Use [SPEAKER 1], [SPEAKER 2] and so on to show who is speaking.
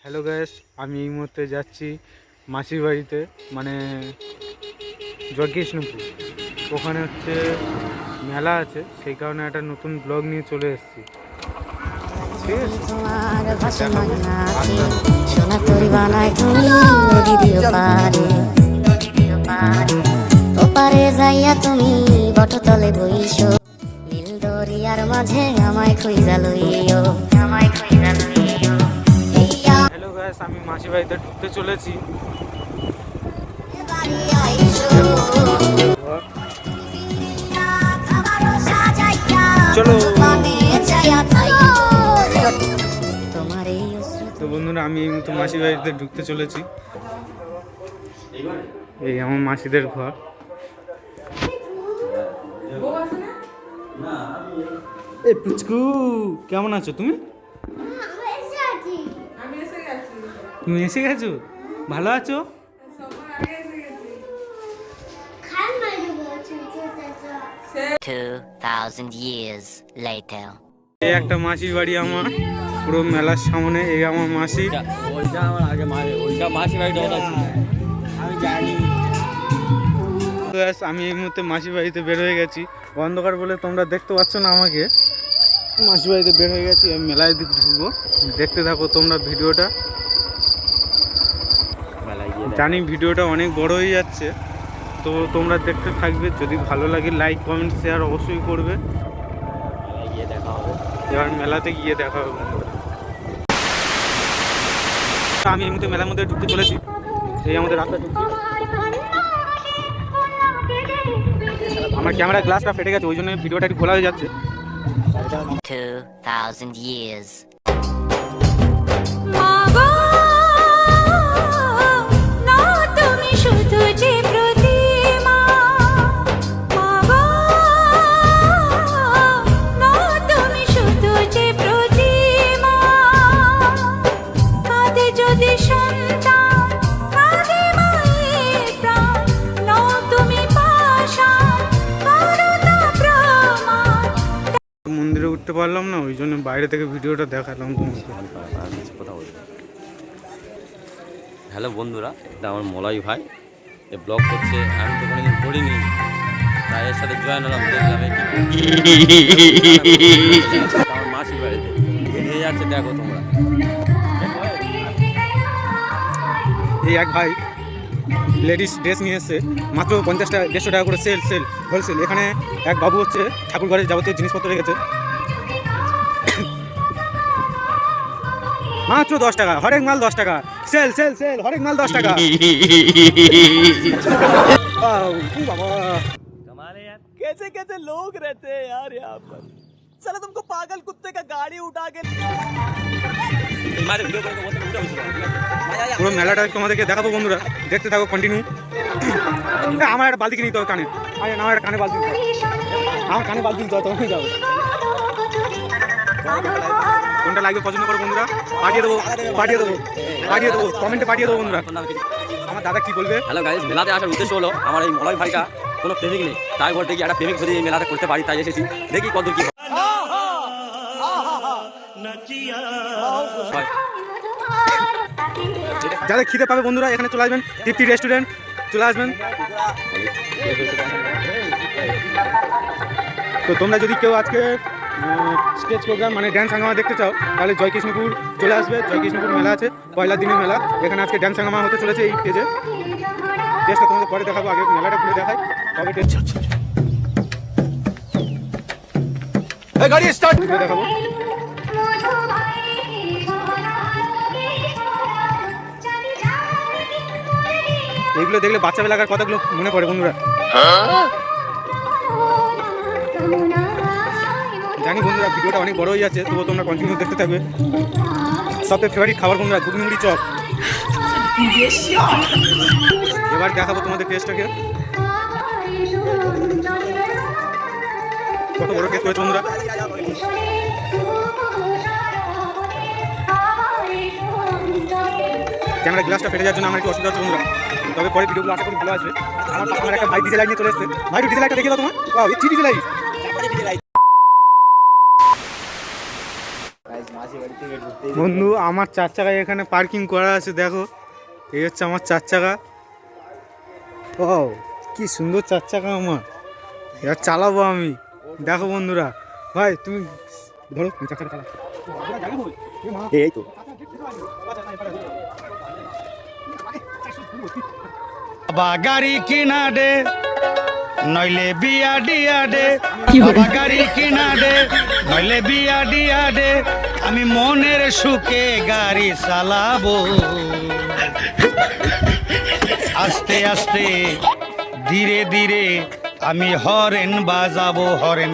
[SPEAKER 1] Hello guys, আমি এই মুহূর্তে যাচ্ছি মাসির বাড়িতে, মানে জয়কৃষ্ণপুর। ওখানে হচ্ছে মেলা আছে, সেই কারণে একটা নতুন ব্লগ নিয়ে চলে এসেছি। ঠিক আছে। দরিয়ার মাঝে আমায় খুঁজা লইও, আমায় খুঁজা লইও। হ্যালো গাইস, আমি মাসির বাড়িতে ঢুকতে চলেছি। চলো। তো বন্ধুরা, আমি এই মতো মাসির বাড়িতে ঢুকতে চলেছি। এই আমার মাসিদের ঘর। এই পুচকু, কেমন আছো তুমি? তুমি এসে গেছো? ভালো আছো?
[SPEAKER 2] 2000 years later.
[SPEAKER 1] এই একটা মাসির বাড়ি আমার, পুরো মেলার সামনে। এই আমার মাসি।
[SPEAKER 3] ওইটা আমার আগে মারে, ওইটা মাসির বাড়িটা আমি জানি।
[SPEAKER 1] আমি এই মুহূর্তে মাসির বাড়িতে বের হয়ে গেছি। অন্ধকার বলে তোমরা দেখতে পাচ্ছ না আমাকে। মাসির বাড়িতে বের হয়ে গেছি, আমি মেলায় দিক ঢুকবো। দেখতে থাকো তোমরা ভিডিওটা। জানি ভিডিওটা অনেক বড় হয়ে যাচ্ছে, তো তোমরা দেখতে থাকবে। যদি ভালো লাগে লাইক কমেন্ট শেয়ার অবশ্যই করবে। এবার মেলাতে গিয়ে দেখা হবে। আমি এই মুহূর্তে মেলার মধ্যে ঢুকতে চলেছি। এই আমাদের রাস্তা ঢুকছি। আমার ক্যামেরার গ্লাসটা ফেটে গেছে, ওই জন্য ভিডিওটা একটু খোলা হয়ে যাচ্ছে।
[SPEAKER 2] 2000 years.
[SPEAKER 1] মন্দিরে উঠতে পারলাম না, ওই জন্য বাইরে থেকে ভিডিওটা দেখালাম তোমাকে।
[SPEAKER 3] হ্যালো বন্ধুরা, এটা আমার মলাই ভাই, এ ব্লগ করছে। আমি তো কোনোদিন করিনি, তাই এর সাথে জয়েন হলাম। দেখলাম আমার মাসির বাড়িতে বেরিয়ে যাচ্ছে, দেখো তোমরা।
[SPEAKER 1] এই এক ভাই লেডিস ড্রেস নিয়ে এসছে, মাত্র 50 টাকা 150 টাকা করে সেল হোলসেল। এখানে এক বাবু হচ্ছে ঠাকুর ঘরের যাবতীয় জিনিসপত্র রেখেছে মাত্র 10 টাকা। হরেক মাল 10 টাকা। সেল হরেক মাল 10 টাকা।
[SPEAKER 4] कमाल है यार, कैसे कैसे लोग रहते हैं यार यहाँ पर। साला तुमको पागल कुत्ते का गाड़ी उठा के
[SPEAKER 1] পুরো মেলাটা তোমাদেরকে দেখাবো বন্ধুরা, দেখতে থাকো কন্টিনিউ। আমার একটা বালতি কিনে দিতে হবে কানে। আমার একটা কানে বালতি দিতে হবে। আমার কানে বালতি দিতে হবে, তখন যাবো। কোনটা লাগবে পছন্দ করো বন্ধুরা, পাঠিয়ে দেবো কমেন্টে পাঠিয়ে দেবো বন্ধুরা। আমার দাদা কি বলবে?
[SPEAKER 3] হ্যালো গাইস, মেলাতে আসার উদ্দেশ্য হলো আমার এই মলয় ভাইটা কোনো প্রেমিক নেই, তাই বলতে কি একটা প্রেমিক যদি এই মেলাটা করতে পারি, তাই এসেছি। দেখি কত কি হয়।
[SPEAKER 1] যাদের খিদে পাবে বন্ধুরা, এখানে চলে আসবেন, তৃপ্তি রেস্টুরেন্ট চলে আসবেন। তো তোমরা যদি কেউ আজকে স্টেজ প্রোগ্রাম মানে ড্যান্স হাঙ্গামা দেখতে চাও, তাহলে জয়কৃষ্ণপুর চলে আসবে। জয়কৃষ্ণপুর মেলা আছে, পয়লা দিনের মেলা। এখানে আজকে ড্যান্স হাঙ্গামা হতে চলেছে এই স্টেজে। টেস্টটা তোমাদের পরে দেখাবো, আগে মেলাটা ঘুরে দেখাই তবে টেস্ট গাড়ি স্টার্ট দেখাবো। এইগুলো দেখলে বাচ্চা বেলাকার কথাগুলো মনে পড়ে বন্ধুরা। জানি বন্ধুরা ভিডিওটা অনেক বড় হয়ে যাচ্ছে, তবুও তোমরা কন্টিনিউ দেখতে থাকবে। সবথেকে ফেভারিট খাবার বন্ধুরা ঘুগনি মুড়ি চপ। এবার দেখাবো তোমাদের টেস্টটাকে, কত বড় টেস্ট করেছে বন্ধুরা। ক্যামেরা গ্লাসটা ফেটে যাওয়ার জন্য আমার একটু অসুবিধা হচ্ছে বন্ধুরা, তবে পরে ভিডিওগুলো আশা করি ভালো আসবে। আমার একটা ভাই ডিজেল লাইট নিয়ে চলে এসেছে। ভাই ডিজেল লাইটটা দেখিয়ে দাও তোমার। এই ডিজেল লাইট বন্ধু আমার 4 চাকায় এখানে পার্কিং করা আছে, দেখো এই হচ্ছে আমার 4 চাকা। ও কি সুন্দর 4 চাকা আমার, এবার চালাবো আমি। দেখো বন্ধুরা, ভাই তুমি ধরো 4 চাকা চালা।
[SPEAKER 5] এই তো
[SPEAKER 6] বাবা গাড়ি কিনা দে নইলে বিয়া দিয়া দে, বাবা গাড়ি কিনা দে নইলে বিয়া দিয়া দে, আমি মনের সুখে গাড়ি চালাবো। আস্তে আস্তে ধীরে ধীরে আমি হরেন বাজাবো, হরেন।